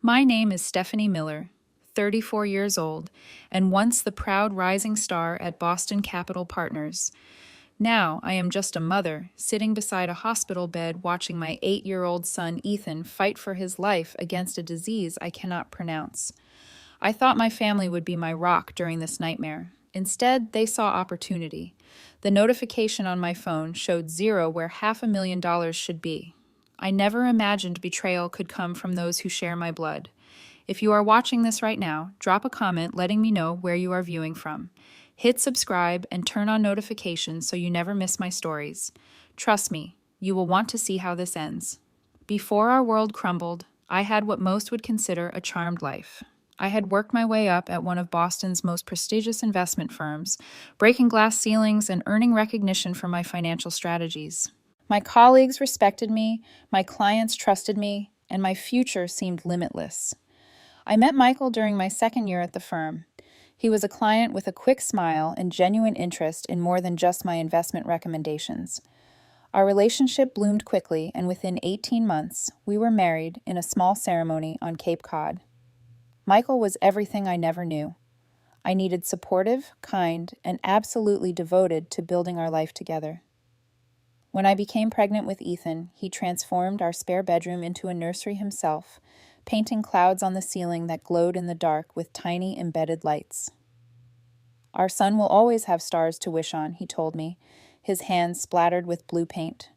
My name is Stephanie Miller, 34 years old, and once the proud rising star at Boston Capital Partners. Now I am just a mother, sitting beside a hospital bed watching my 8-year-old son Ethan fight for his life against a disease I cannot pronounce. I thought my family would be my rock during this nightmare. Instead, they saw opportunity. The notification on my phone showed zero where $500,000 should be. I never imagined betrayal could come from those who share my blood. If you are watching this right now, drop a comment letting me know where you are viewing from. Hit subscribe and turn on notifications so you never miss my stories. Trust me, you will want to see how this ends. Before our world crumbled, I had what most would consider a charmed life. I had worked my way up at one of Boston's most prestigious investment firms, breaking glass ceilings and earning recognition for my financial strategies. My colleagues respected me, my clients trusted me, and my future seemed limitless. I met Michael during my second year at the firm. He was a client with a quick smile and genuine interest in more than just my investment recommendations. Our relationship bloomed quickly, and within 18 months, we were married in a small ceremony on Cape Cod. Michael was everything I never knew. I needed supportive, kind, and absolutely devoted to building our life together. When I became pregnant with Ethan, he transformed our spare bedroom into a nursery himself, painting clouds on the ceiling that glowed in the dark with tiny embedded lights. Our son will always have stars to wish on, he told me, his hands splattered with blue paint.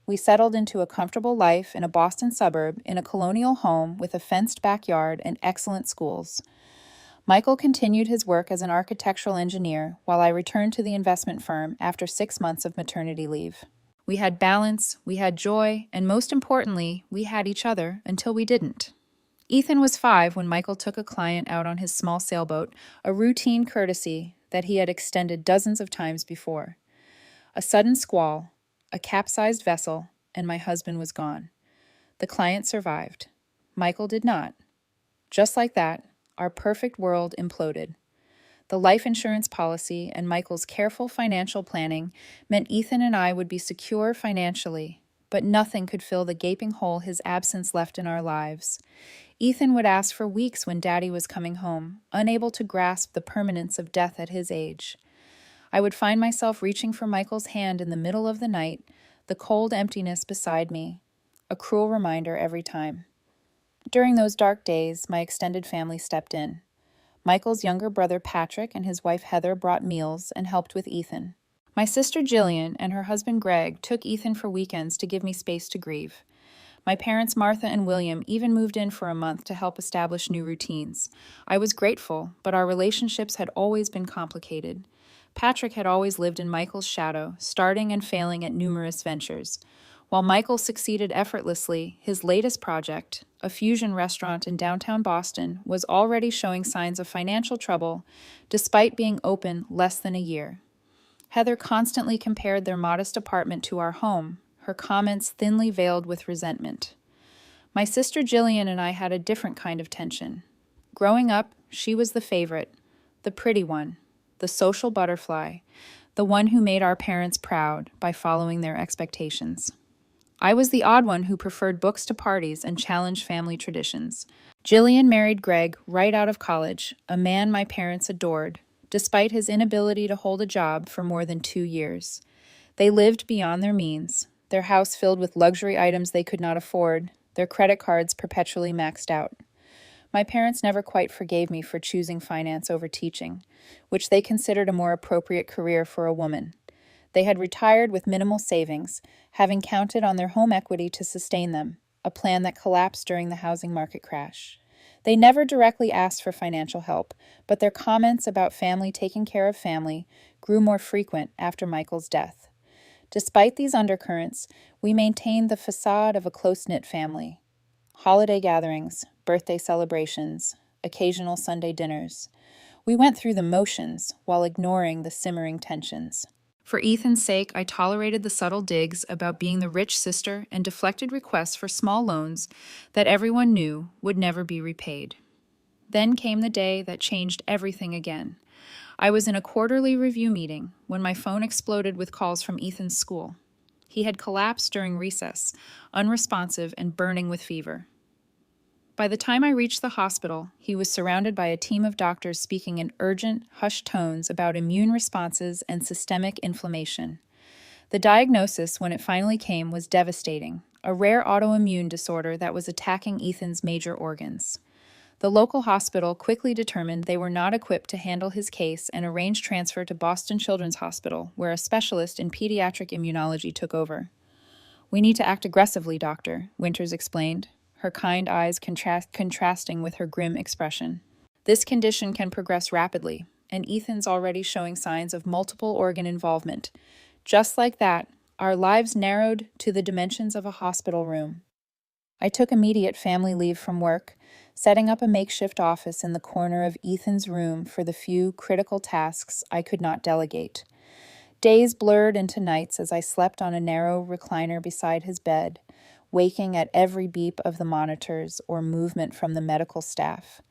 We settled into a comfortable life in a Boston suburb in a colonial home with a fenced backyard and excellent schools. Michael continued his work as an architectural engineer while I returned to the investment firm after 6 months of maternity leave. We had balance, we had joy, and most importantly, we had each other until we didn't. Ethan was 5 when Michael took a client out on his small sailboat, a routine courtesy that he had extended dozens of times before. A sudden squall, a capsized vessel, and my husband was gone. The client survived. Michael did not. Just like that, our perfect world imploded. The life insurance policy and Michael's careful financial planning meant Ethan and I would be secure financially, but nothing could fill the gaping hole his absence left in our lives. Ethan would ask for weeks when Daddy was coming home, unable to grasp the permanence of death at his age. I would find myself reaching for Michael's hand in the middle of the night, the cold emptiness beside me, a cruel reminder every time. During those dark days, my extended family stepped in. Michael's younger brother Patrick and his wife Heather brought meals and helped with Ethan. My sister Jillian and her husband Greg took Ethan for weekends to give me space to grieve. My parents Martha and William even moved in for a month to help establish new routines. I was grateful, but our relationships had always been complicated. Patrick had always lived in Michael's shadow, starting and failing at numerous ventures. While Michael succeeded effortlessly, his latest project, a fusion restaurant in downtown Boston, was already showing signs of financial trouble, despite being open less than a year. Heather constantly compared their modest apartment to our home, her comments thinly veiled with resentment. My sister Jillian and I had a different kind of tension. Growing up, she was the favorite, the pretty one, the social butterfly, the one who made our parents proud by following their expectations. I was the odd one who preferred books to parties and challenged family traditions. Jillian married Greg right out of college, a man my parents adored, despite his inability to hold a job for more than 2 years. They lived beyond their means, their house filled with luxury items they could not afford, their credit cards perpetually maxed out. My parents never quite forgave me for choosing finance over teaching, which they considered a more appropriate career for a woman. They had retired with minimal savings, having counted on their home equity to sustain them, a plan that collapsed during the housing market crash. They never directly asked for financial help, but their comments about family taking care of family grew more frequent after Michael's death. Despite these undercurrents, we maintained the facade of a close-knit family. Holiday gatherings, birthday celebrations, occasional Sunday dinners. We went through the motions while ignoring the simmering tensions. For Ethan's sake, I tolerated the subtle digs about being the rich sister and deflected requests for small loans that everyone knew would never be repaid. Then came the day that changed everything again. I was in a quarterly review meeting when my phone exploded with calls from Ethan's school. He had collapsed during recess, unresponsive and burning with fever. By the time I reached the hospital, he was surrounded by a team of doctors speaking in urgent, hushed tones about immune responses and systemic inflammation. The diagnosis, when it finally came, was devastating: a rare autoimmune disorder that was attacking Ethan's major organs. The local hospital quickly determined they were not equipped to handle his case and arranged transfer to Boston Children's Hospital, where a specialist in pediatric immunology took over. "We need to act aggressively, doctor," Winters explained, her kind eyes contrasting with her grim expression. "This condition can progress rapidly, and Ethan's already showing signs of multiple organ involvement. Just like that, our lives narrowed to the dimensions of a hospital room." I took immediate family leave from work, setting up a makeshift office in the corner of Ethan's room for the few critical tasks I could not delegate. Days blurred into nights as I slept on a narrow recliner beside his bed, waking at every beep of the monitors or movement from the medical staff.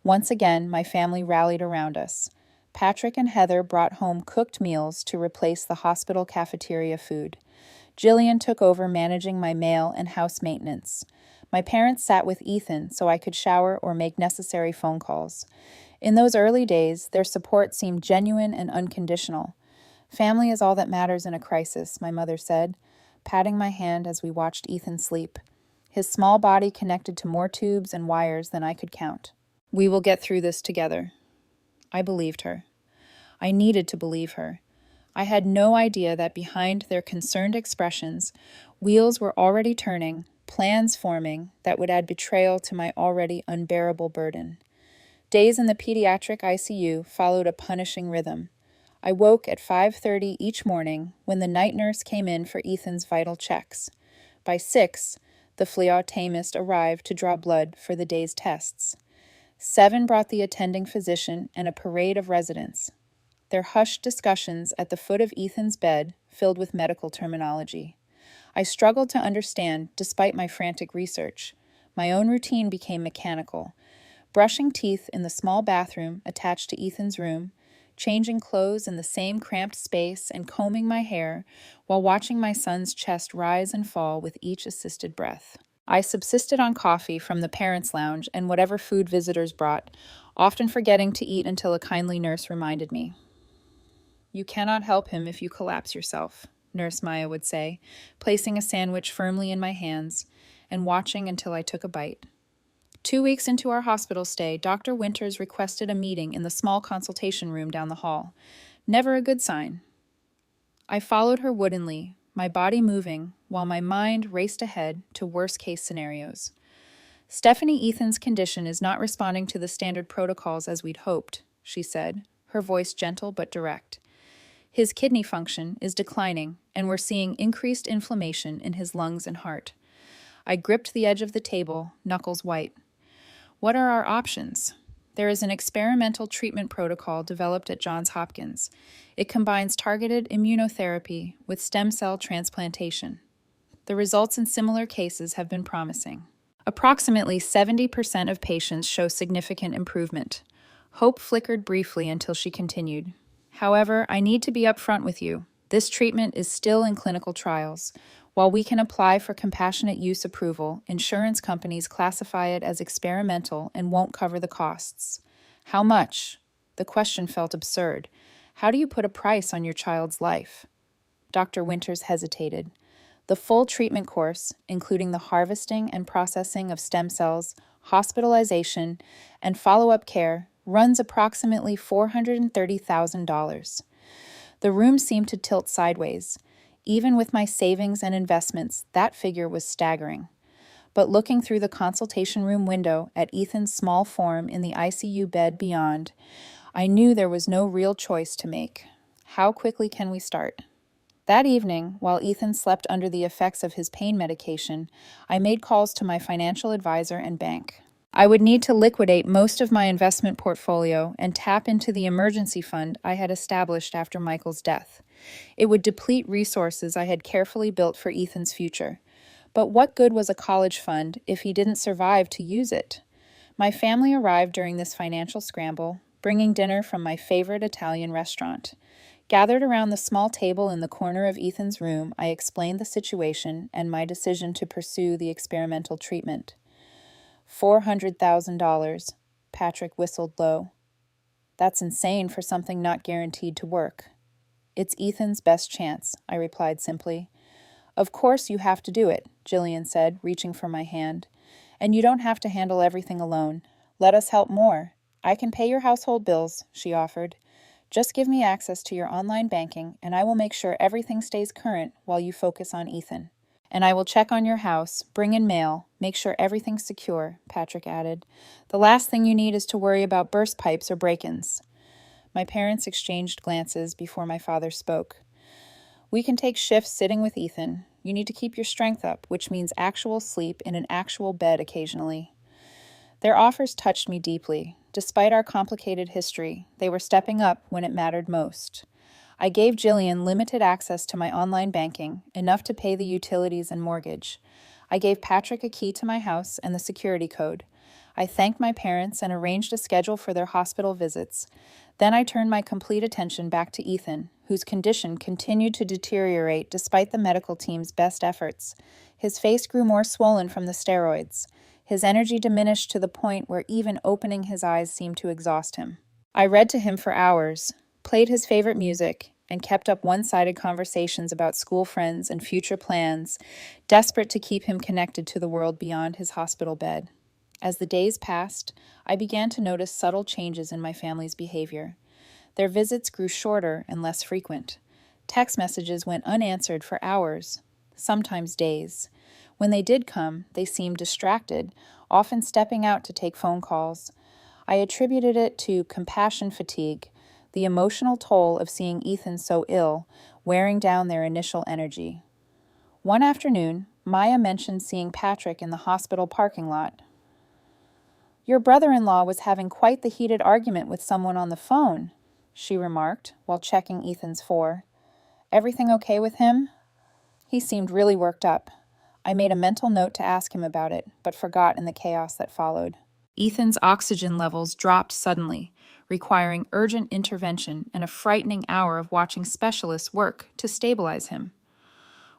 Once again, my family rallied around us. Patrick and Heather brought home cooked meals to replace the hospital cafeteria food. Jillian took over managing my mail and house maintenance. My parents sat with Ethan so I could shower or make necessary phone calls. In those early days, their support seemed genuine and unconditional. "Family is all that matters in a crisis," my mother said, patting my hand as we watched Ethan sleep, his small body connected to more tubes and wires than I could count. "We will get through this together." I believed her. I needed to believe her. I had no idea that behind their concerned expressions, wheels were already turning, plans forming that would add betrayal to my already unbearable burden. Days in the pediatric ICU followed a punishing rhythm. I woke at 5:30 each morning when the night nurse came in for Ethan's vital checks. By 6, the phlebotomist arrived to draw blood for the day's tests. 7 brought the attending physician and a parade of residents, their hushed discussions at the foot of Ethan's bed filled with medical terminology. I struggled to understand despite my frantic research. My own routine became mechanical. Brushing teeth in the small bathroom attached to Ethan's room, changing clothes in the same cramped space, and combing my hair while watching my son's chest rise and fall with each assisted breath. I subsisted on coffee from the parents' lounge and whatever food visitors brought, often forgetting to eat until a kindly nurse reminded me. "You cannot help him if you collapse yourself," Nurse Maya would say, placing a sandwich firmly in my hands and watching until I took a bite. 2 weeks into our hospital stay, Dr. Winters requested a meeting in the small consultation room down the hall. Never a good sign. I followed her woodenly, my body moving, while my mind raced ahead to worst-case scenarios. "Stephanie Ethan's condition is not responding to the standard protocols as we'd hoped," she said, her voice gentle but direct. "His kidney function is declining, and we're seeing increased inflammation in his lungs and heart." I gripped the edge of the table, knuckles white. "What are our options?" "There is an experimental treatment protocol developed at Johns Hopkins. It combines targeted immunotherapy with stem cell transplantation. The results in similar cases have been promising. Approximately 70% of patients show significant improvement." Hope flickered briefly until she continued. "However, I need to be upfront with you. This treatment is still in clinical trials. While we can apply for compassionate use approval, insurance companies classify it as experimental and won't cover the costs." "How much?" The question felt absurd. "How do you put a price on your child's life?" Dr. Winters hesitated. "The full treatment course, including the harvesting and processing of stem cells, hospitalization, and follow-up care, runs approximately $430,000. The room seemed to tilt sideways. Even with my savings and investments, that figure was staggering. But looking through the consultation room window at Ethan's small form in the ICU bed beyond, I knew there was no real choice to make. How quickly can we start? That evening, while Ethan slept under the effects of his pain medication, I made calls to my financial advisor and bank. I would need to liquidate most of my investment portfolio and tap into the emergency fund I had established after Michael's death. It would deplete resources I had carefully built for Ethan's future. But what good was a college fund if he didn't survive to use it? My family arrived during this financial scramble, bringing dinner from my favorite Italian restaurant. Gathered around the small table in the corner of Ethan's room, I explained the situation and my decision to pursue the experimental treatment. $400,000. Patrick whistled low. That's insane for something not guaranteed to work. It's Ethan's best chance, I replied simply. Of course you have to do it, Jillian said, reaching for my hand. And you don't have to handle everything alone. Let us help more. I can pay your household bills, she offered. Just give me access to your online banking, and I will make sure everything stays current while you focus on Ethan. And I will check on your house, bring in mail, make sure everything's secure, Patrick added. The last thing you need is to worry about burst pipes or break-ins. My parents exchanged glances before my father spoke. We can take shifts sitting with Ethan. You need to keep your strength up, which means actual sleep in an actual bed occasionally. Their offers touched me deeply. Despite our complicated history, they were stepping up when it mattered most. I gave Jillian limited access to my online banking, enough to pay the utilities and mortgage. I gave Patrick a key to my house and the security code. I thanked my parents and arranged a schedule for their hospital visits. Then I turned my complete attention back to Ethan, whose condition continued to deteriorate despite the medical team's best efforts. His face grew more swollen from the steroids. His energy diminished to the point where even opening his eyes seemed to exhaust him. I read to him for hours, played his favorite music, and kept up one-sided conversations about school friends and future plans, desperate to keep him connected to the world beyond his hospital bed. As the days passed, I began to notice subtle changes in my family's behavior. Their visits grew shorter and less frequent. Text messages went unanswered for hours, sometimes days. When they did come, they seemed distracted, often stepping out to take phone calls. I attributed it to compassion fatigue, the emotional toll of seeing Ethan so ill, wearing down their initial energy. One afternoon, Maya mentioned seeing Patrick in the hospital parking lot. Your brother-in-law was having quite the heated argument with someone on the phone, she remarked, while checking Ethan's IV. Everything okay with him? He seemed really worked up. I made a mental note to ask him about it, but forgot in the chaos that followed. Ethan's oxygen levels dropped suddenly, requiring urgent intervention and a frightening hour of watching specialists work to stabilize him.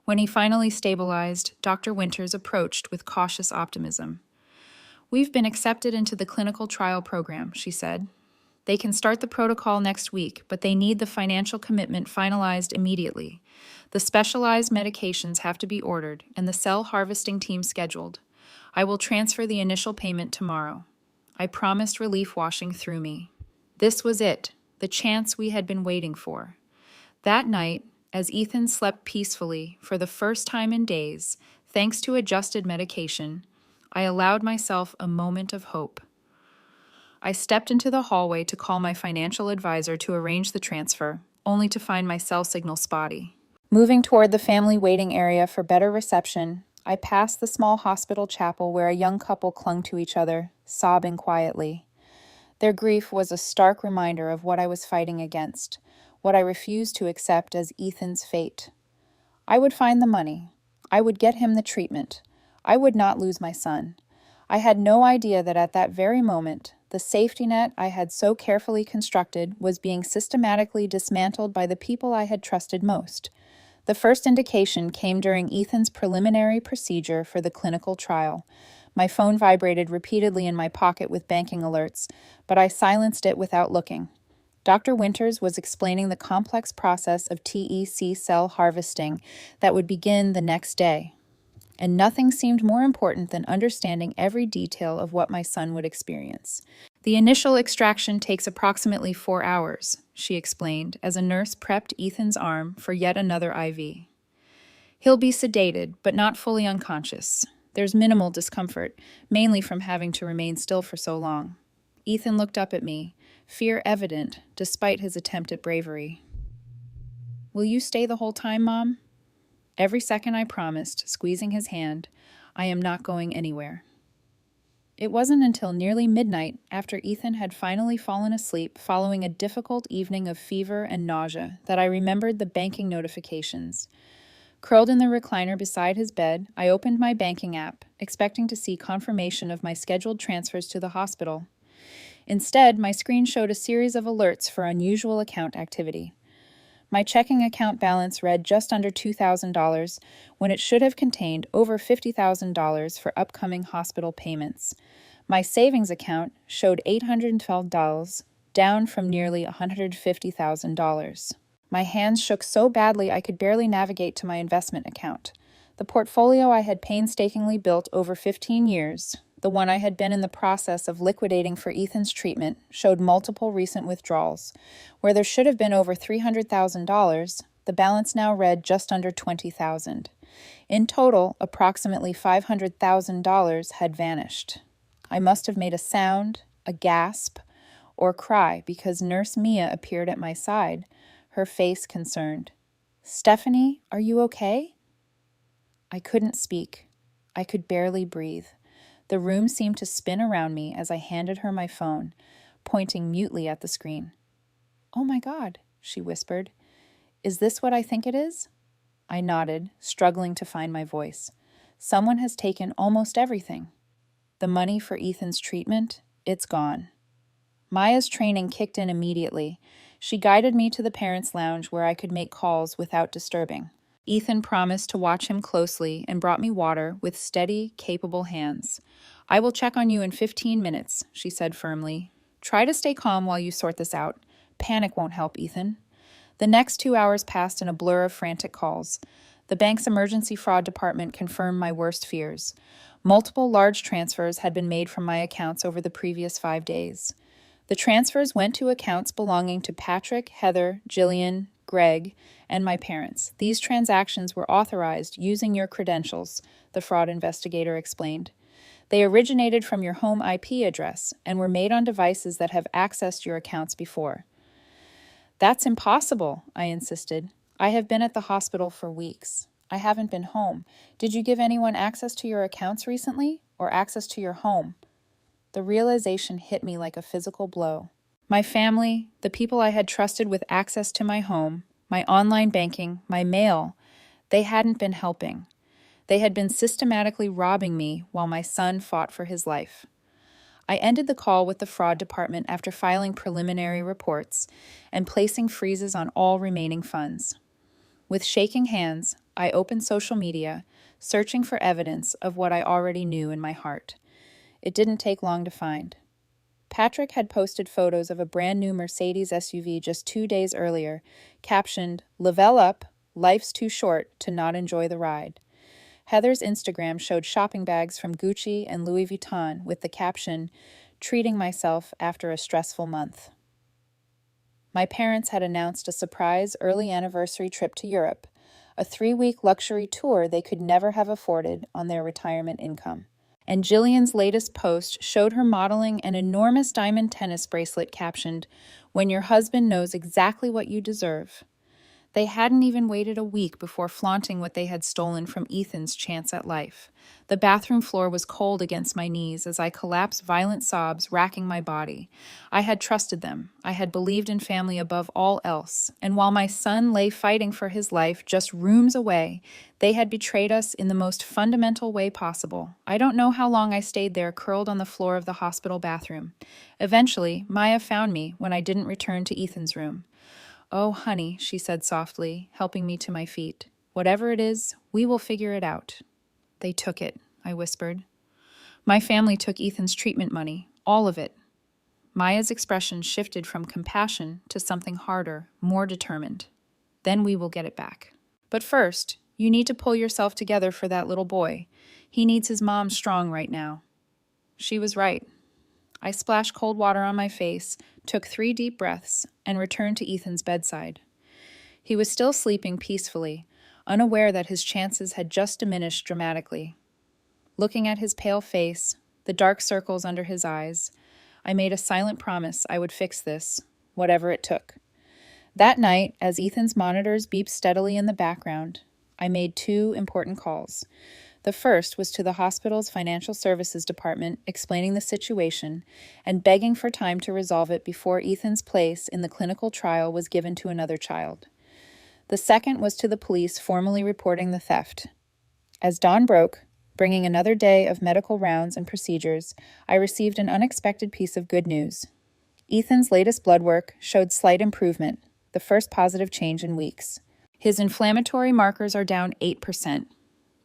When he finally stabilized, Dr. Winters approached with cautious optimism. We've been accepted into the clinical trial program, she said. They can start the protocol next week, but they need the financial commitment finalized immediately. The specialized medications have to be ordered and the cell harvesting team scheduled. I will transfer the initial payment tomorrow. I promised relief washing through me. This was it, the chance we had been waiting for. That night, as Ethan slept peacefully for the first time in days, thanks to adjusted medication, I allowed myself a moment of hope. I stepped into the hallway to call my financial advisor to arrange the transfer, only to find my cell signal spotty. Moving toward the family waiting area for better reception, I passed the small hospital chapel where a young couple clung to each other, sobbing quietly. Their grief was a stark reminder of what I was fighting against, what I refused to accept as Ethan's fate. I would find the money. I would get him the treatment. I would not lose my son. I had no idea that at that very moment, the safety net I had so carefully constructed was being systematically dismantled by the people I had trusted most. The first indication came during Ethan's preliminary procedure for the clinical trial. My phone vibrated repeatedly in my pocket with banking alerts, but I silenced it without looking. Dr. Winters was explaining the complex process of TEC cell harvesting that would begin the next day. And nothing seemed more important than understanding every detail of what my son would experience. The initial extraction takes approximately 4 hours, she explained as a nurse prepped Ethan's arm for yet another IV. He'll be sedated, but not fully unconscious. There's minimal discomfort, mainly from having to remain still for so long. Ethan looked up at me, fear evident despite his attempt at bravery. Will you stay the whole time, Mom? Every second, I promised, squeezing his hand. I am not going anywhere. It wasn't until nearly midnight, after Ethan had finally fallen asleep following a difficult evening of fever and nausea, that I remembered the banking notifications. Curled in the recliner beside his bed, I opened my banking app, expecting to see confirmation of my scheduled transfers to the hospital. Instead, my screen showed a series of alerts for unusual account activity. My checking account balance read just under $2,000 when it should have contained over $50,000 for upcoming hospital payments. My savings account showed $812, down from nearly $150,000. My hands shook so badly I could barely navigate to my investment account. The portfolio I had painstakingly built over 15 years, the one I had been in the process of liquidating for Ethan's treatment, showed multiple recent withdrawals. Where there should have been over $300,000, the balance now read just under $20,000. In total, approximately $500,000 had vanished. I must have made a sound, a gasp, or cry because Nurse Mia appeared at my side, her face concerned. "Stephanie, are you okay?" I couldn't speak. I could barely breathe. The room seemed to spin around me as I handed her my phone, pointing mutely at the screen. "Oh my God," she whispered. "Is this what I think it is?" I nodded, struggling to find my voice. "Someone has taken almost everything. The money for Ethan's treatment, it's gone." Maya's training kicked in immediately. She guided me to the parents' lounge where I could make calls without disturbing. Ethan promised to watch him closely and brought me water with steady, capable hands. "I will check on you in 15 minutes, she said firmly. "Try to stay calm while you sort this out. Panic won't help, Ethan." The next 2 hours passed in a blur of frantic calls. The bank's emergency fraud department confirmed my worst fears. Multiple large transfers had been made from my accounts over the previous 5 days. The transfers went to accounts belonging to Patrick, Heather, Jillian, Greg, and my parents. "These transactions were authorized using your credentials," the fraud investigator explained. "They originated from your home IP address and were made on devices that have accessed your accounts before." "That's impossible," I insisted. "I have been at the hospital for weeks. I haven't been home. Did you give anyone access to your accounts recently, or access to your home?" The realization hit me like a physical blow. My family, the people I had trusted with access to my home, my online banking, my mail, they hadn't been helping. They had been systematically robbing me while my son fought for his life. I ended the call with the fraud department after filing preliminary reports and placing freezes on all remaining funds. With shaking hands, I opened social media, searching for evidence of what I already knew in my heart. It didn't take long to find. Patrick had posted photos of a brand new Mercedes SUV just 2 days earlier, captioned, "Level up, life's too short to not enjoy the ride." Heather's Instagram showed shopping bags from Gucci and Louis Vuitton with the caption, "Treating myself after a stressful month." My parents had announced a surprise early anniversary trip to Europe, a 3-week luxury tour they could never have afforded on their retirement income. And Jillian's latest post showed her modeling an enormous diamond tennis bracelet captioned, "When your husband knows exactly what you deserve." They hadn't even waited a week before flaunting what they had stolen from Ethan's chance at life. The bathroom floor was cold against my knees as I collapsed, violent sobs racking my body. I had trusted them. I had believed in family above all else. And while my son lay fighting for his life just rooms away, they had betrayed us in the most fundamental way possible. I don't know how long I stayed there, curled on the floor of the hospital bathroom. Eventually, Maya found me when I didn't return to Ethan's room. "Oh, honey," she said softly, helping me to my feet. "Whatever it is, we will figure it out." "They took it," I whispered. "My family took Ethan's treatment money, all of it." Maya's expression shifted from compassion to something harder, more determined. "Then we will get it back. But first, you need to pull yourself together for that little boy. He needs his mom strong right now." She was right. I splashed cold water on my face, took 3 deep breaths, and returned to Ethan's bedside. He was still sleeping peacefully, unaware that his chances had just diminished dramatically. Looking at his pale face, the dark circles under his eyes, I made a silent promise I would fix this, whatever it took. That night, as Ethan's monitors beeped steadily in the background, I made 2 important calls. The first was to the hospital's financial services department, explaining the situation and begging for time to resolve it before Ethan's place in the clinical trial was given to another child. The second was to the police, formally reporting the theft. As dawn broke, bringing another day of medical rounds and procedures, I received an unexpected piece of good news. Ethan's latest blood work showed slight improvement, the first positive change in weeks. His inflammatory markers are down 8%.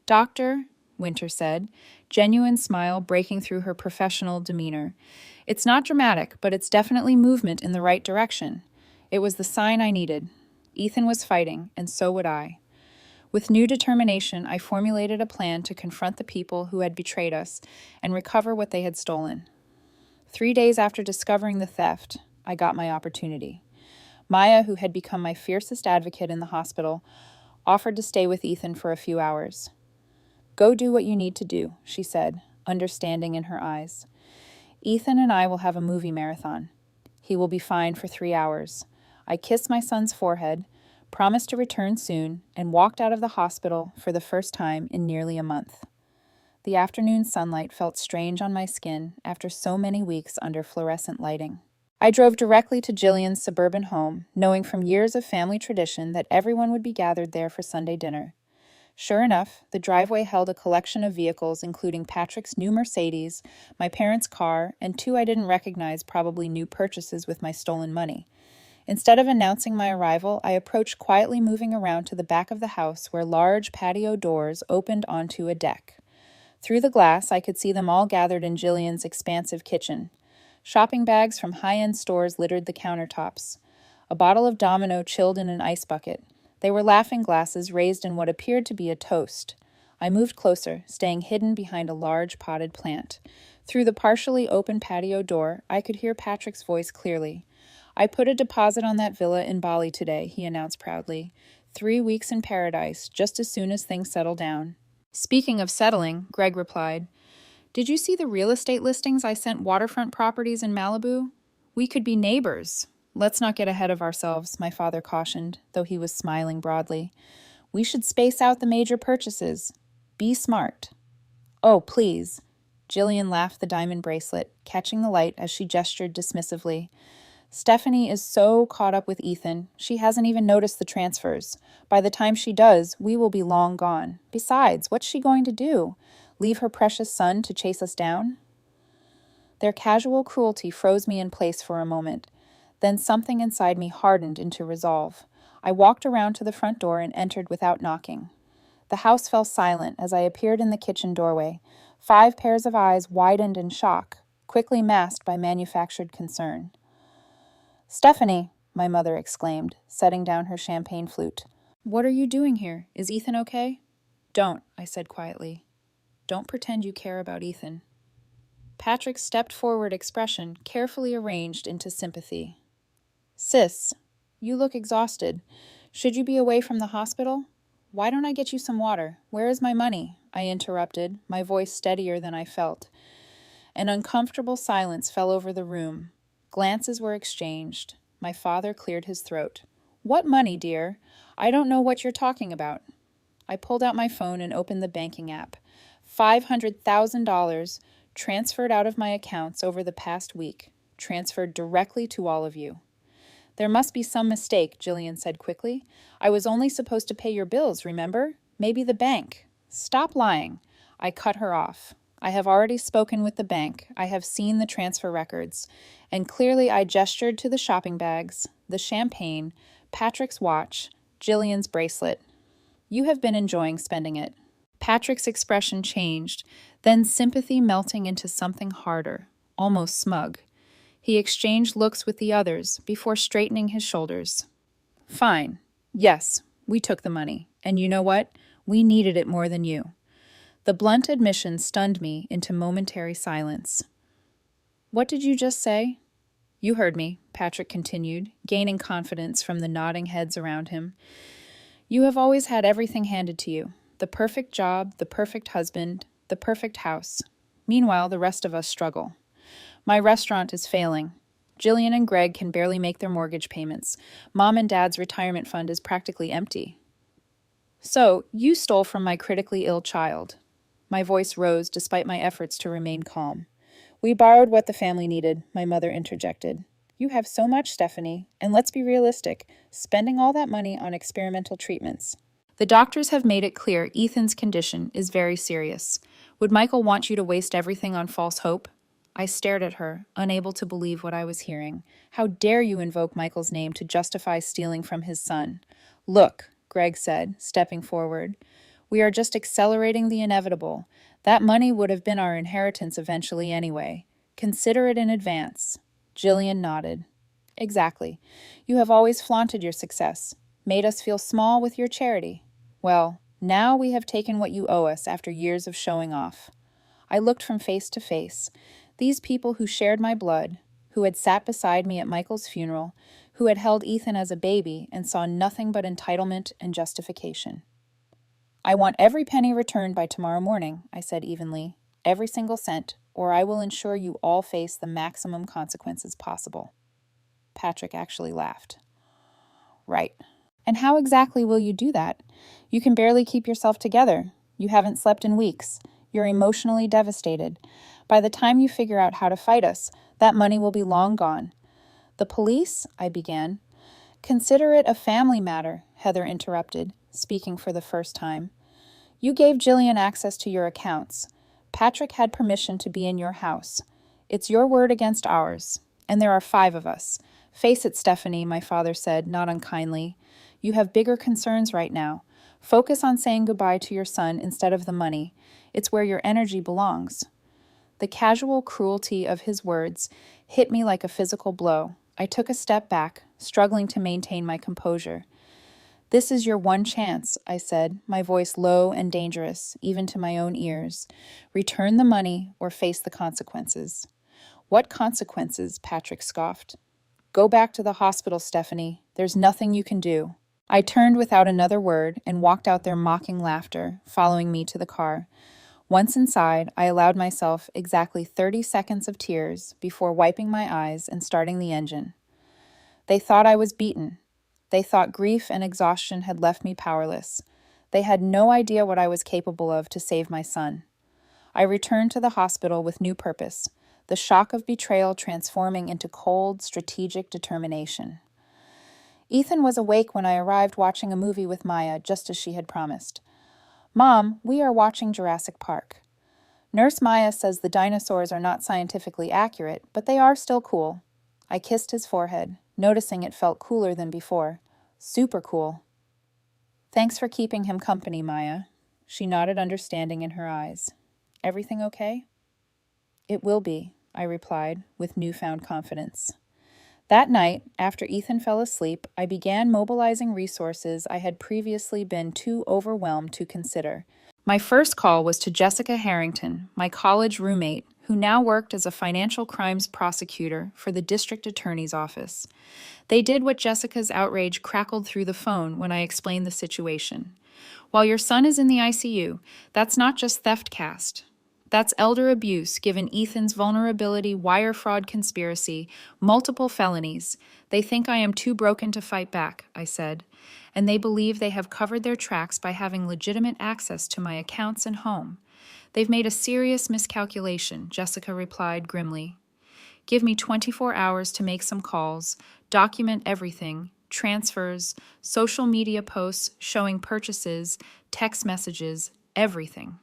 Doctor, Winter said, genuine smile breaking through her professional demeanor. It's not dramatic, but it's definitely movement in the right direction. It was the sign I needed. Ethan was fighting, and so would I. With new determination, I formulated a plan to confront the people who had betrayed us and recover what they had stolen. 3 days after discovering the theft, I got my opportunity. Maya, who had become my fiercest advocate in the hospital, offered to stay with Ethan for a few hours. Go do what you need to do, she said, understanding in her eyes. Ethan and I will have a movie marathon. He will be fine for 3 hours. I kissed my son's forehead, promised to return soon, and walked out of the hospital for the first time in nearly a month. The afternoon sunlight felt strange on my skin after so many weeks under fluorescent lighting. I drove directly to Jillian's suburban home, knowing from years of family tradition that everyone would be gathered there for Sunday dinner. Sure enough, the driveway held a collection of vehicles including Patrick's new Mercedes, my parents' car, and 2 I didn't recognize, probably new purchases with my stolen money. Instead of announcing my arrival, I approached quietly, moving around to the back of the house where large patio doors opened onto a deck. Through the glass, I could see them all gathered in Jillian's expansive kitchen. Shopping bags from high-end stores littered the countertops. A bottle of Domino chilled in an ice bucket. They were laughing glasses raised in what appeared to be a toast. I moved closer, staying hidden behind a large potted plant. Through the partially open patio door, I could hear Patrick's voice clearly. I put a deposit on that villa in Bali today, he announced proudly. 3 weeks in paradise, just as soon as things settle down. Speaking of settling, Greg replied, did you see the real estate listings I sent waterfront properties in Malibu? We could be neighbors. Let's not get ahead of ourselves, my father cautioned, though he was smiling broadly. We should space out the major purchases. Be smart. Oh, please. Jillian laughed the diamond bracelet, catching the light as she gestured dismissively. Stephanie is so caught up with Ethan, she hasn't even noticed the transfers. By the time she does, we will be long gone. Besides, what's she going to do? Leave her precious son to chase us down? Their casual cruelty froze me in place for a moment. Then something inside me hardened into resolve. I walked around to the front door and entered without knocking. The house fell silent as I appeared in the kitchen doorway. 5 pairs of eyes widened in shock, quickly masked by manufactured concern. Stephanie, my mother exclaimed, setting down her champagne flute. What are you doing here? Is Ethan okay? Don't, I said quietly. Don't pretend you care about Ethan. Patrick's stepped-forward expression carefully arranged into sympathy. Sis, you look exhausted. Should you be away from the hospital? Why don't I get you some water? Where is my money? I interrupted, my voice steadier than I felt. An uncomfortable silence fell over the room. Glances were exchanged. My father cleared his throat. What money, dear? I don't know what you're talking about. I pulled out my phone and opened the banking app. $500,000 transferred out of my accounts over the past week, transferred directly to all of you. There must be some mistake, Jillian said quickly. I was only supposed to pay your bills, remember? Maybe the bank. Stop lying. I cut her off. I have already spoken with the bank. I have seen the transfer records. And clearly I gestured to the shopping bags, the champagne, Patrick's watch, Jillian's bracelet. You have been enjoying spending it. Patrick's expression changed, then sympathy melting into something harder, almost smug. He exchanged looks with the others before straightening his shoulders. Fine. Yes, we took the money. And you know what? We needed it more than you. The blunt admission stunned me into momentary silence. What did you just say? You heard me, Patrick continued, gaining confidence from the nodding heads around him. You have always had everything handed to you. The perfect job, the perfect husband, the perfect house. Meanwhile, the rest of us struggle. My restaurant is failing. Jillian and Greg can barely make their mortgage payments. Mom and Dad's retirement fund is practically empty. So, you stole from my critically ill child. My voice rose despite my efforts to remain calm. We borrowed what the family needed, my mother interjected. You have so much, Stephanie, and let's be realistic, spending all that money on experimental treatments. The doctors have made it clear Ethan's condition is very serious. Would Michael want you to waste everything on false hope? I stared at her, unable to believe what I was hearing. How dare you invoke Michael's name to justify stealing from his son? Look, Greg said, stepping forward. We are just accelerating the inevitable. That money would have been our inheritance eventually anyway. Consider it in advance. Jillian nodded. Exactly. You have always flaunted your success, made us feel small with your charity. Well, now we have taken what you owe us after years of showing off. I looked from face to face. These people who shared my blood, who had sat beside me at Michael's funeral, who had held Ethan as a baby and saw nothing but entitlement and justification. I want every penny returned by tomorrow morning, I said evenly. Every single cent, or I will ensure you all face the maximum consequences possible. Patrick actually laughed. Right. And how exactly will you do that? You can barely keep yourself together. You haven't slept in weeks. You're emotionally devastated. By the time you figure out how to fight us, that money will be long gone. The police? I began. Consider it a family matter, Heather interrupted, speaking for the first time. You gave Jillian access to your accounts. Patrick had permission to be in your house. It's your word against ours. And there are 5 of us. Face it, Stephanie, my father said, not unkindly. You have bigger concerns right now. Focus on saying goodbye to your son instead of the money. It's where your energy belongs. The casual cruelty of his words hit me like a physical blow. I took a step back, struggling to maintain my composure. This is your one chance, I said, my voice low and dangerous, even to my own ears. Return the money or face the consequences. What consequences? Patrick scoffed. Go back to the hospital, Stephanie. There's nothing you can do. I turned without another word and walked out their mocking laughter, following me to the car. Once inside, I allowed myself exactly 30 seconds of tears before wiping my eyes and starting the engine. They thought I was beaten. They thought grief and exhaustion had left me powerless. They had no idea what I was capable of to save my son. I returned to the hospital with new purpose, the shock of betrayal transforming into cold, strategic determination. Ethan was awake when I arrived watching a movie with Maya, just as she had promised. Mom, we are watching Jurassic Park. Nurse Maya says the dinosaurs are not scientifically accurate, but they are still cool. I kissed his forehead, noticing it felt cooler than before. Super cool. Thanks for keeping him company, Maya. She nodded understanding in her eyes. Everything okay? It will be, I replied, with newfound confidence. That night, after Ethan fell asleep, I began mobilizing resources I had previously been too overwhelmed to consider. My first call was to Jessica Harrington, my college roommate, who now worked as a financial crimes prosecutor for the district attorney's office. They did what Jessica's outrage crackled through the phone when I explained the situation. While your son is in the ICU, that's not just theft cast. That's elder abuse, given Ethan's vulnerability, wire fraud conspiracy, multiple felonies. They think I am too broken to fight back, I said, and they believe they have covered their tracks by having legitimate access to my accounts and home. They've made a serious miscalculation, Jessica replied grimly. Give me 24 hours to make some calls, document everything, transfers, social media posts showing purchases, text messages, everything.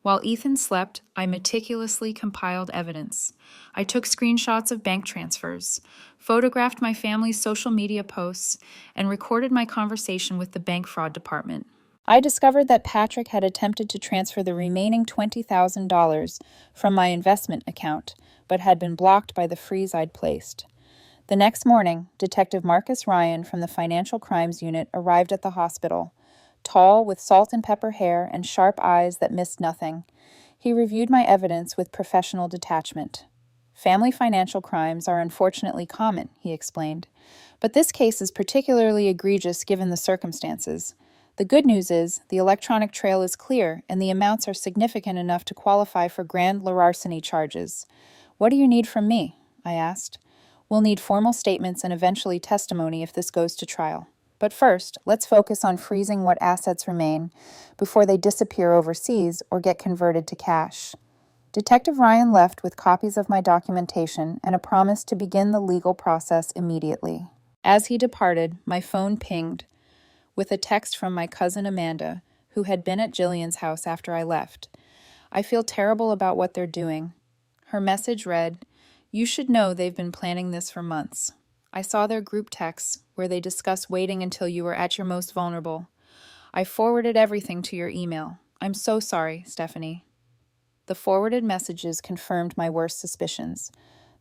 While Ethan slept, I meticulously compiled evidence. I took screenshots of bank transfers, photographed my family's social media posts, and recorded my conversation with the bank fraud department. I discovered that Patrick had attempted to transfer the remaining $20,000 from my investment account, but had been blocked by the freeze I'd placed. The next morning, Detective Marcus Ryan from the Financial Crimes Unit arrived at the hospital. Tall, with salt and pepper hair and sharp eyes that missed nothing, he reviewed my evidence with professional detachment. Family financial crimes are unfortunately common, he explained, but this case is particularly egregious given the circumstances. The good news is the electronic trail is clear and the amounts are significant enough to qualify for grand larceny charges. What do you need from me? I asked. We'll need formal statements and eventually testimony if this goes to trial. But first, let's focus on freezing what assets remain before they disappear overseas or get converted to cash. Detective Ryan left with copies of my documentation and a promise to begin the legal process immediately. As he departed, my phone pinged with a text from my cousin Amanda, who had been at Jillian's house after I left. I feel terrible about what they're doing. Her message read, "You should know they've been planning this for months. I saw their group texts where they discuss waiting until you are at your most vulnerable. I forwarded everything to your email. I'm so sorry, Stephanie." The forwarded messages confirmed my worst suspicions.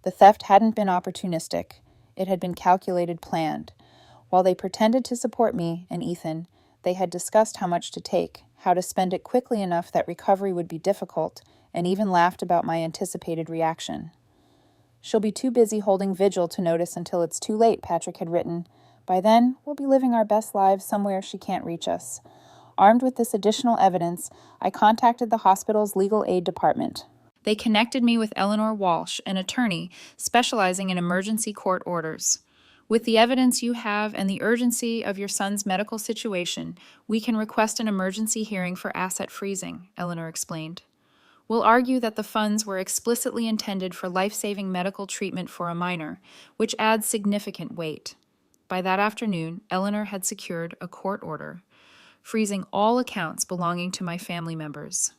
The theft hadn't been opportunistic. It had been calculated, planned. While they pretended to support me and Ethan, they had discussed how much to take, how to spend it quickly enough that recovery would be difficult, and even laughed about my anticipated reaction. "She'll be too busy holding vigil to notice until it's too late," Patrick had written. "By then, we'll be living our best lives somewhere she can't reach us." Armed with this additional evidence, I contacted the hospital's legal aid department. They connected me with Eleanor Walsh, an attorney specializing in emergency court orders. "With the evidence you have and the urgency of your son's medical situation, we can request an emergency hearing for asset freezing," Eleanor explained. "We'll argue that the funds were explicitly intended for life-saving medical treatment for a minor, which adds significant weight." By that afternoon, Eleanor had secured a court order, freezing all accounts belonging to my family members.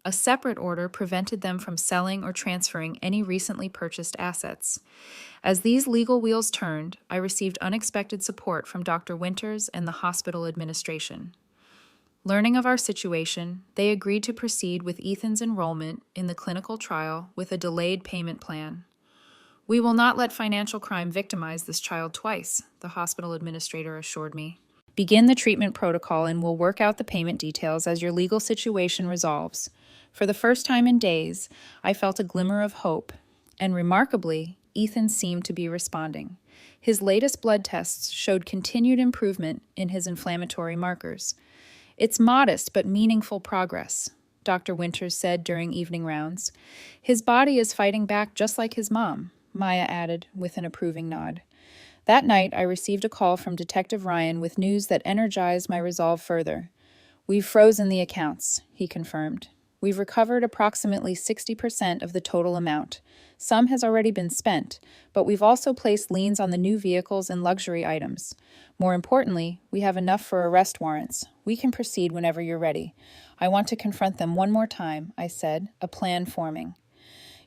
A separate order prevented them from selling or transferring any recently purchased assets. As these legal wheels turned, I received unexpected support from Dr. Winters and the hospital administration. Learning of our situation, they agreed to proceed with Ethan's enrollment in the clinical trial with a delayed payment plan. "We will not let financial crime victimize this child twice," the hospital administrator assured me. "Begin the treatment protocol and we'll work out the payment details as your legal situation resolves." For the first time in days, I felt a glimmer of hope, and remarkably, Ethan seemed to be responding. His latest blood tests showed continued improvement in his inflammatory markers. "It's modest but meaningful progress," Dr. Winters said during evening rounds. "His body is fighting back just like his mom," Maya added with an approving nod. That night, I received a call from Detective Ryan with news that energized my resolve further. "We've frozen the accounts," he confirmed. "We've recovered approximately 60% of the total amount. Some has already been spent, but we've also placed liens on the new vehicles and luxury items. More importantly, we have enough for arrest warrants. We can proceed whenever you're ready. I want to confront them one more time," I said, a plan forming.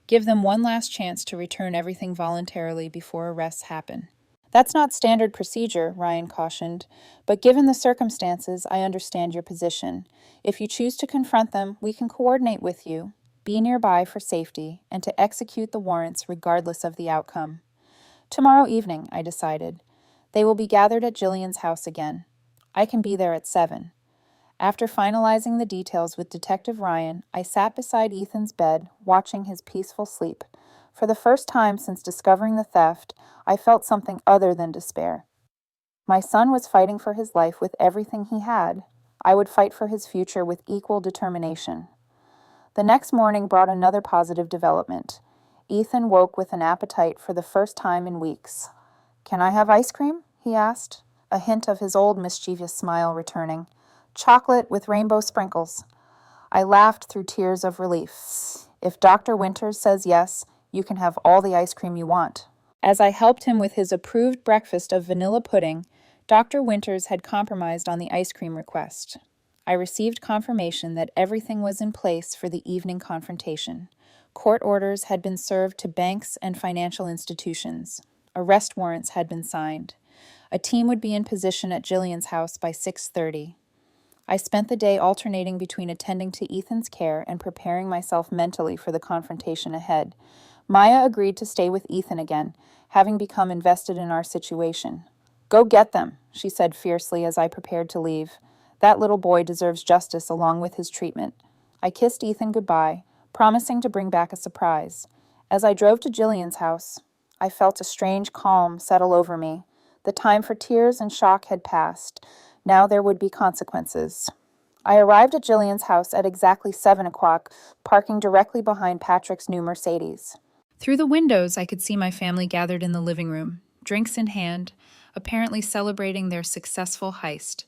"Give them one last chance to return everything voluntarily before arrests happen." "That's not standard procedure," Ryan cautioned, "but given the circumstances, I understand your position. If you choose to confront them, we can coordinate with you, be nearby for safety, and to execute the warrants regardless of the outcome." "Tomorrow evening," I decided. "They will be gathered at Jillian's house again. I can be there at 7. After finalizing the details with Detective Ryan, I sat beside Ethan's bed, watching his peaceful sleep. For the first time since discovering the theft, I felt something other than despair. My son was fighting for his life with everything he had. I would fight for his future with equal determination. The next morning brought another positive development. Ethan woke with an appetite for the first time in weeks. "Can I have ice cream?" he asked, a hint of his old mischievous smile returning. "Chocolate with rainbow sprinkles." I laughed through tears of relief. "If Dr. Winters says yes, you can have all the ice cream you want." As I helped him with his approved breakfast of vanilla pudding, Dr. Winters had compromised on the ice cream request. I received confirmation that everything was in place for the evening confrontation. Court orders had been served to banks and financial institutions. Arrest warrants had been signed. A team would be in position at Jillian's house by 6:30. I spent the day alternating between attending to Ethan's care and preparing myself mentally for the confrontation ahead. Maya agreed to stay with Ethan again, having become invested in our situation. "Go get them," she said fiercely as I prepared to leave. "That little boy deserves justice along with his treatment." I kissed Ethan goodbye, promising to bring back a surprise. As I drove to Jillian's house, I felt a strange calm settle over me. The time for tears and shock had passed. Now there would be consequences. I arrived at Jillian's house at exactly 7 o'clock, parking directly behind Patrick's new Mercedes. Through the windows, I could see my family gathered in the living room, drinks in hand, apparently celebrating their successful heist.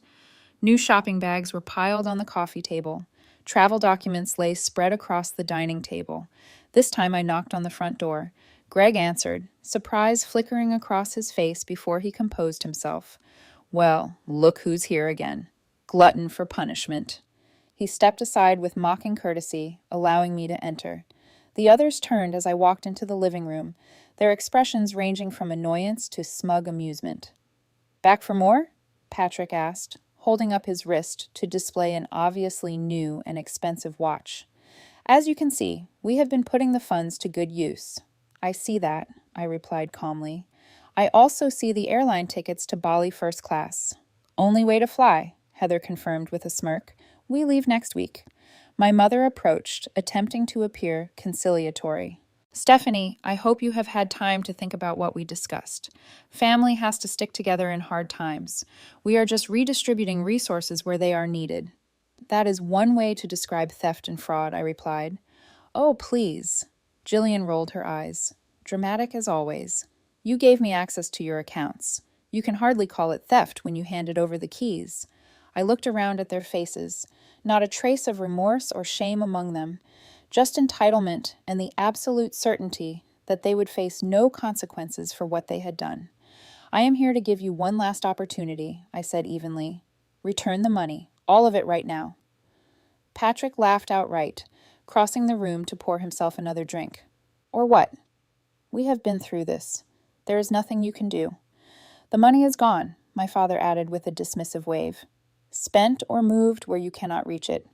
New shopping bags were piled on the coffee table. Travel documents lay spread across the dining table. This time I knocked on the front door. Greg answered, surprise flickering across his face before he composed himself. "Well, look who's here again. Glutton for punishment." He stepped aside with mocking courtesy, allowing me to enter. The others turned as I walked into the living room, their expressions ranging from annoyance to smug amusement. "Back for more?" Patrick asked, holding up his wrist to display an obviously new and expensive watch. "As you can see, we have been putting the funds to good use." "I see that," I replied calmly. "I also see the airline tickets to Bali first class." "Only way to fly," Heather confirmed with a smirk. "We leave next week." My mother approached, attempting to appear conciliatory. "Stephanie, I hope you have had time to think about what we discussed. Family has to stick together in hard times. We are just redistributing resources where they are needed." "That is one way to describe theft and fraud," I replied. "Oh, please." Jillian rolled her eyes. "Dramatic as always. You gave me access to your accounts. You can hardly call it theft when you handed over the keys." I looked around at their faces, not a trace of remorse or shame among them, just entitlement and the absolute certainty that they would face no consequences for what they had done. "I am here to give you one last opportunity," I said evenly. "Return the money, all of it right now." Patrick laughed outright, crossing the room to pour himself another drink. "Or what? We have been through this. There is nothing you can do." "The money is gone," my father added with a dismissive wave. "Spent or moved where you cannot reach it.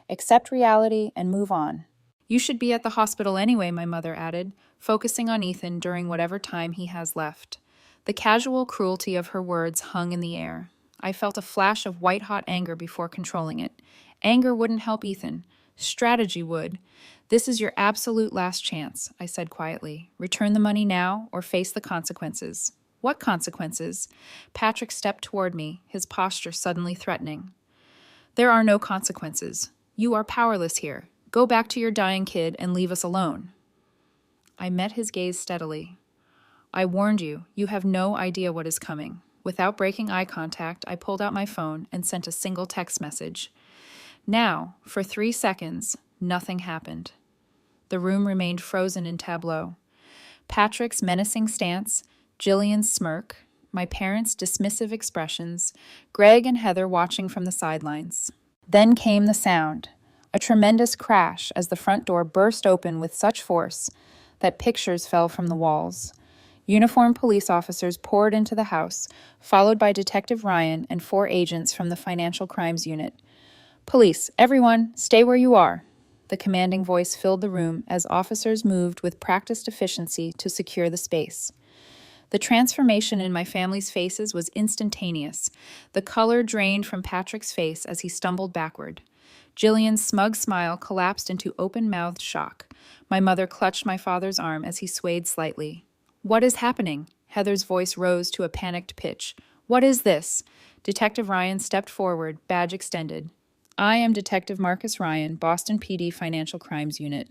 Accept reality and move on." "You should be at the hospital anyway," my mother added, focusing on Ethan during whatever time he has left. The casual cruelty of her words hung in the air. I felt a flash of white-hot anger before controlling it. Anger wouldn't help Ethan. Strategy would. "This is your absolute last chance," I said quietly. "Return the money now or face the consequences." "What consequences?" Patrick stepped toward me, his posture suddenly threatening. "There are no consequences. You are powerless here. Go back to your dying kid and leave us alone." I met his gaze steadily. "I warned you. You have no idea what is coming." Without breaking eye contact, I pulled out my phone and sent a single text message. Now, for 3 seconds, nothing happened. The room remained frozen in tableau. Patrick's menacing stance, Jillian's smirk, my parents' dismissive expressions, Greg and Heather watching from the sidelines. Then came the sound, a tremendous crash as the front door burst open with such force that pictures fell from the walls. Uniformed police officers poured into the house, followed by Detective Ryan and 4 agents from the Financial Crimes Unit. "Police, everyone, stay where you are." The commanding voice filled the room as officers moved with practiced efficiency to secure the space. The transformation in my family's faces was instantaneous. The color drained from Patrick's face as he stumbled backward. Jillian's smug smile collapsed into open-mouthed shock. My mother clutched my father's arm as he swayed slightly. "What is happening?" Heather's voice rose to a panicked pitch. "What is this?" Detective Ryan stepped forward, badge extended. "I am Detective Marcus Ryan, Boston PD Financial Crimes Unit.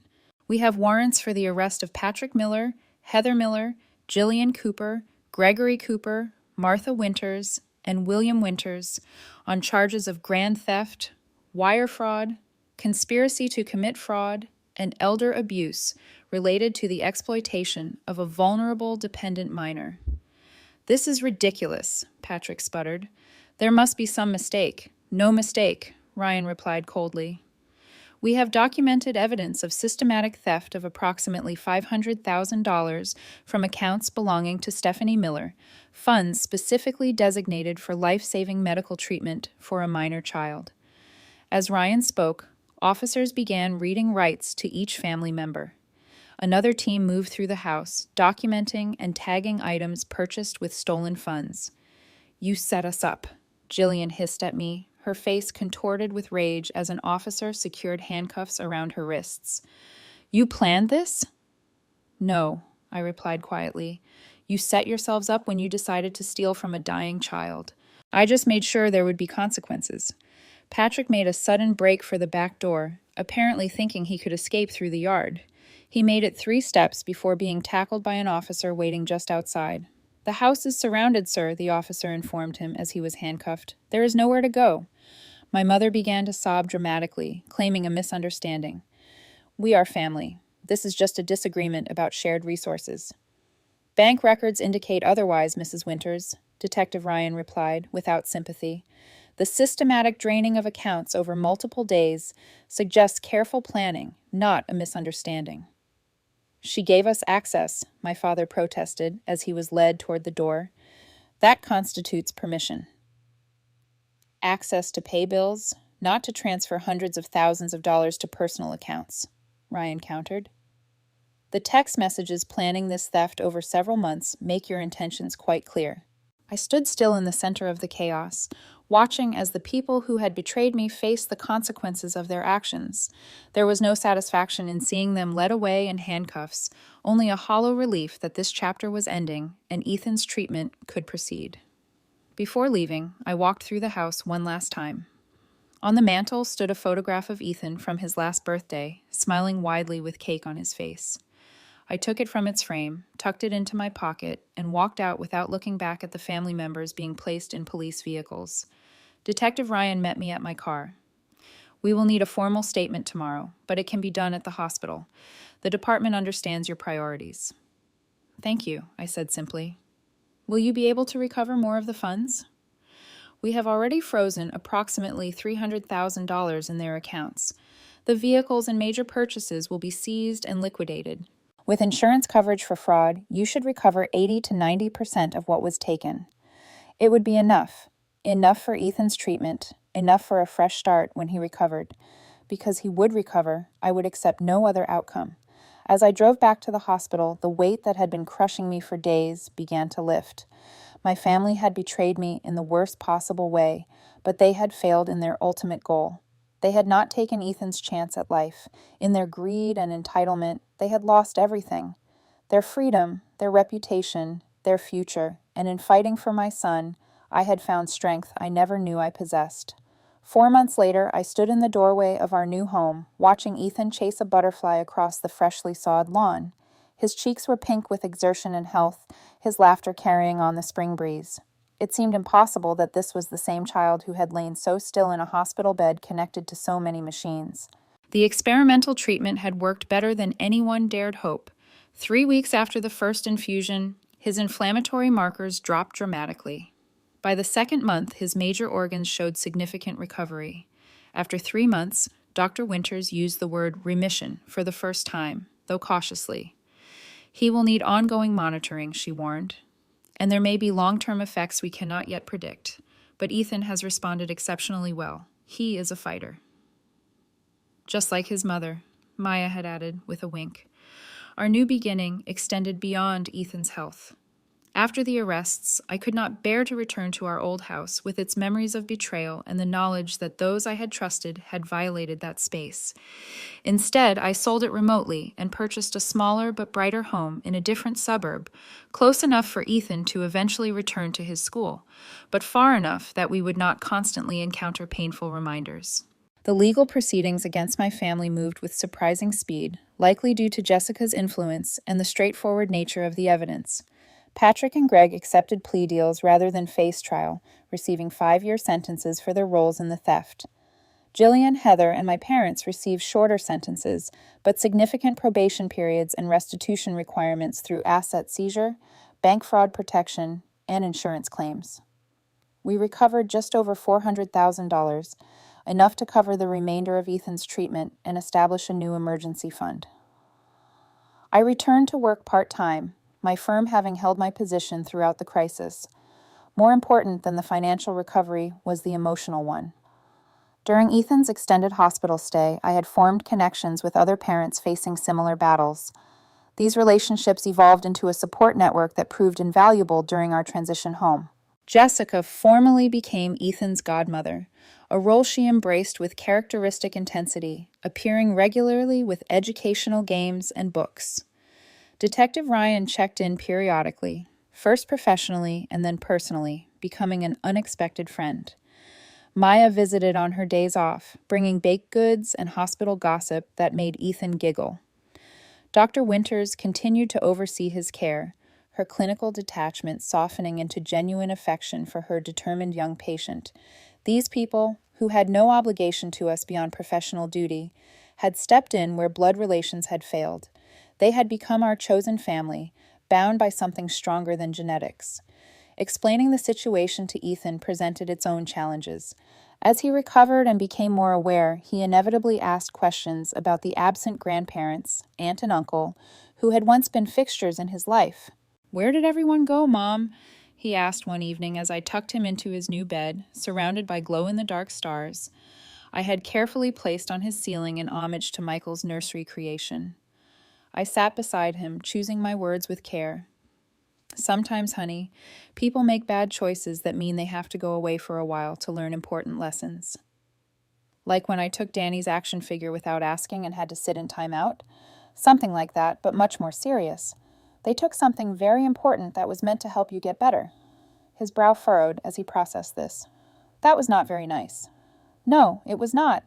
We have warrants for the arrest of Patrick Miller, Heather Miller, Jillian Cooper, Gregory Cooper, Martha Winters, and William Winters on charges of grand theft, wire fraud, conspiracy to commit fraud, and elder abuse related to the exploitation of a vulnerable dependent minor." "This is ridiculous," Patrick sputtered. "There must be some mistake." "No mistake," Ryan replied coldly. "We have documented evidence of systematic theft of approximately $500,000 from accounts belonging to Stephanie Miller, funds specifically designated for life-saving medical treatment for a minor child." As Ryan spoke, officers began reading rights to each family member. Another team moved through the house, documenting and tagging items purchased with stolen funds. "You set us up," Jillian hissed at me, her face contorted with rage as an officer secured handcuffs around her wrists. "You planned this?" "No," I replied quietly. "You set yourselves up when you decided to steal from a dying child. I just made sure there would be consequences." Patrick made a sudden break for the back door, apparently thinking he could escape through the yard. He made it 3 steps before being tackled by an officer waiting just outside. "The house is surrounded, sir," the officer informed him as he was handcuffed. "There is nowhere to go." My mother began to sob dramatically, claiming a misunderstanding. "We are family. This is just a disagreement about shared resources." "Bank records indicate otherwise, Mrs. Winters," Detective Ryan replied, without sympathy. "The systematic draining of accounts over multiple days suggests careful planning, not a misunderstanding." She gave us access, my father protested as he was led toward the door. That constitutes permission. Access to pay bills, not to transfer hundreds of thousands of dollars to personal accounts, Ryan countered. The text messages planning this theft over several months make your intentions quite clear. I stood still in the center of the chaos, watching as the people who had betrayed me faced the consequences of their actions. There was no satisfaction in seeing them led away in handcuffs, only a hollow relief that this chapter was ending and Ethan's treatment could proceed. Before leaving, I walked through the house one last time. On the mantel stood a photograph of Ethan from his last birthday, smiling widely with cake on his face. I took it from its frame, tucked it into my pocket, and walked out without looking back at the family members being placed in police vehicles. Detective Ryan met me at my car. We will need a formal statement tomorrow, but it can be done at the hospital. The department understands your priorities. Thank you, I said simply. Will you be able to recover more of the funds? We have already frozen approximately $300,000 in their accounts. The vehicles and major purchases will be seized and liquidated. With insurance coverage for fraud, you should recover 80 to 90% of what was taken. It would be enough for Ethan's treatment, enough for a fresh start when he recovered. Because he would recover, I would accept no other outcome. As I drove back to the hospital, the weight that had been crushing me for days began to lift. My family had betrayed me in the worst possible way, but they had failed in their ultimate goal. They had not taken Ethan's chance at life. In their greed and entitlement, they had lost everything. Their freedom, their reputation, their future, and in fighting for my son, I had found strength I never knew I possessed. 4 months later, I stood in the doorway of our new home, watching Ethan chase a butterfly across the freshly sawed lawn. His cheeks were pink with exertion and health, his laughter carrying on the spring breeze. It seemed impossible that this was the same child who had lain so still in a hospital bed connected to so many machines. The experimental treatment had worked better than anyone dared hope. 3 weeks after the first infusion, his inflammatory markers dropped dramatically. By the second month, his major organs showed significant recovery. After 3 months, Dr. Winters used the word remission for the first time, though cautiously. He will need ongoing monitoring, she warned. And there may be long-term effects we cannot yet predict, but Ethan has responded exceptionally well. He is a fighter. Just like his mother, Maya had added with a wink. Our new beginning extended beyond Ethan's health. After the arrests, I could not bear to return to our old house with its memories of betrayal and the knowledge that those I had trusted had violated that space. Instead, I sold it remotely and purchased a smaller but brighter home in a different suburb, close enough for Ethan to eventually return to his school, but far enough that we would not constantly encounter painful reminders. The legal proceedings against my family moved with surprising speed, likely due to Jessica's influence and the straightforward nature of the evidence. Patrick and Greg accepted plea deals rather than face trial, receiving 5-year sentences for their roles in the theft. Jillian, Heather, and my parents received shorter sentences, but significant probation periods and restitution requirements through asset seizure, bank fraud protection, and insurance claims. We recovered just over $400,000, enough to cover the remainder of Ethan's treatment and establish a new emergency fund. I returned to work part-time, my firm having held my position throughout the crisis. More important than the financial recovery was the emotional one. During Ethan's extended hospital stay, I had formed connections with other parents facing similar battles. These relationships evolved into a support network that proved invaluable during our transition home. Jessica formally became Ethan's godmother, a role she embraced with characteristic intensity, appearing regularly with educational games and books. Detective Ryan checked in periodically, first professionally and then personally, becoming an unexpected friend. Maya visited on her days off, bringing baked goods and hospital gossip that made Ethan giggle. Dr. Winters continued to oversee his care, her clinical detachment softening into genuine affection for her determined young patient. These people, who had no obligation to us beyond professional duty, had stepped in where blood relations had failed. They had become our chosen family, bound by something stronger than genetics. Explaining the situation to Ethan presented its own challenges. As he recovered and became more aware, he inevitably asked questions about the absent grandparents, aunt and uncle, who had once been fixtures in his life. "Where did everyone go, Mom?" he asked one evening as I tucked him into his new bed, surrounded by glow-in-the-dark stars I had carefully placed on his ceiling in homage to Michael's nursery creation. I sat beside him, choosing my words with care. "Sometimes, honey, people make bad choices that mean they have to go away for a while to learn important lessons. Like when I took Danny's action figure without asking and had to sit in timeout. Something like that, but much more serious. They took something very important that was meant to help you get better." His brow furrowed as he processed this. "That was not very nice." "No, it was not.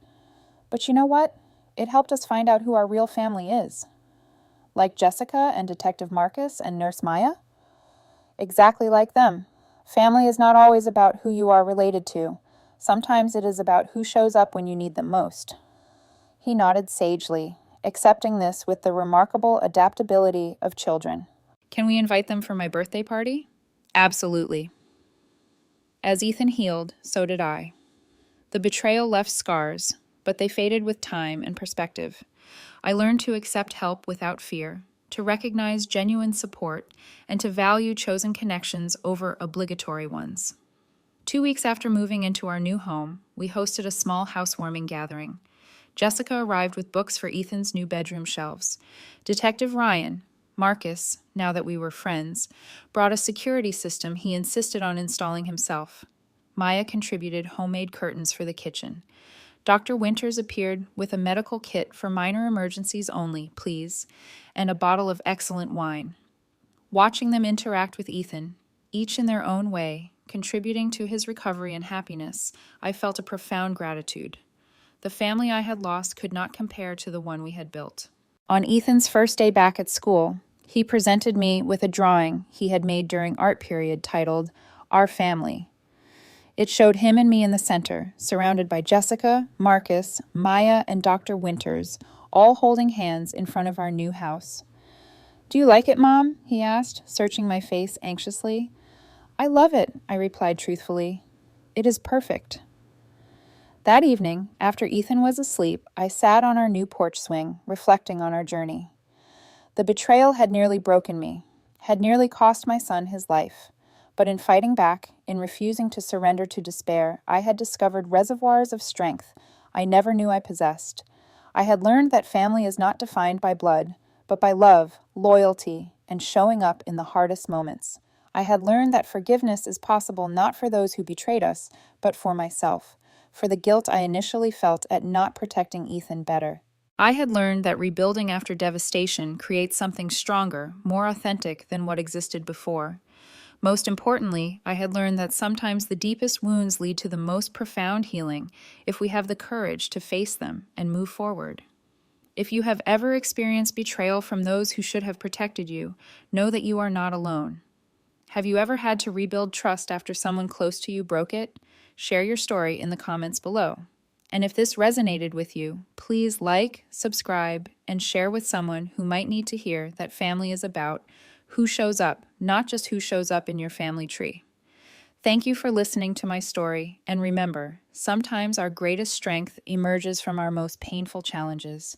But you know what? It helped us find out who our real family is." "Like Jessica and Detective Marcus and Nurse Maya?" "Exactly like them. Family is not always about who you are related to. Sometimes it is about who shows up when you need them most." He nodded sagely, accepting this with the remarkable adaptability of children. "Can we invite them for my birthday party?" "Absolutely." As Ethan healed, so did I. The betrayal left scars, but they faded with time and perspective. I learned to accept help without fear, to recognize genuine support, and to value chosen connections over obligatory ones. 2 weeks after moving into our new home, we hosted a small housewarming gathering. Jessica arrived with books for Ethan's new bedroom shelves. Detective Ryan, Marcus, now that we were friends, brought a security system he insisted on installing himself. Maya contributed homemade curtains for the kitchen. Dr. Winters appeared with a medical kit for minor emergencies only, please, and a bottle of excellent wine. Watching them interact with Ethan, each in their own way, contributing to his recovery and happiness, I felt a profound gratitude. The family I had lost could not compare to the one we had built. On Ethan's first day back at school, he presented me with a drawing he had made during art period titled "Our Family." It showed him and me in the center, surrounded by Jessica, Marcus, Maya, and Dr. Winters, all holding hands in front of our new house. "Do you like it, Mom?" he asked, searching my face anxiously. "I love it," I replied truthfully. "It is perfect." That evening, after Ethan was asleep, I sat on our new porch swing, reflecting on our journey. The betrayal had nearly broken me, had nearly cost my son his life. But in fighting back, in refusing to surrender to despair, I had discovered reservoirs of strength I never knew I possessed. I had learned that family is not defined by blood, but by love, loyalty, and showing up in the hardest moments. I had learned that forgiveness is possible not for those who betrayed us, but for myself, for the guilt I initially felt at not protecting Ethan better. I had learned that rebuilding after devastation creates something stronger, more authentic than what existed before. Most importantly, I had learned that sometimes the deepest wounds lead to the most profound healing if we have the courage to face them and move forward. If you have ever experienced betrayal from those who should have protected you, know that you are not alone. Have you ever had to rebuild trust after someone close to you broke it? Share your story in the comments below. And if this resonated with you, please like, subscribe, and share with someone who might need to hear that family is about who shows up, not just who shows up in your family tree. Thank you for listening to my story, and remember, sometimes our greatest strength emerges from our most painful challenges.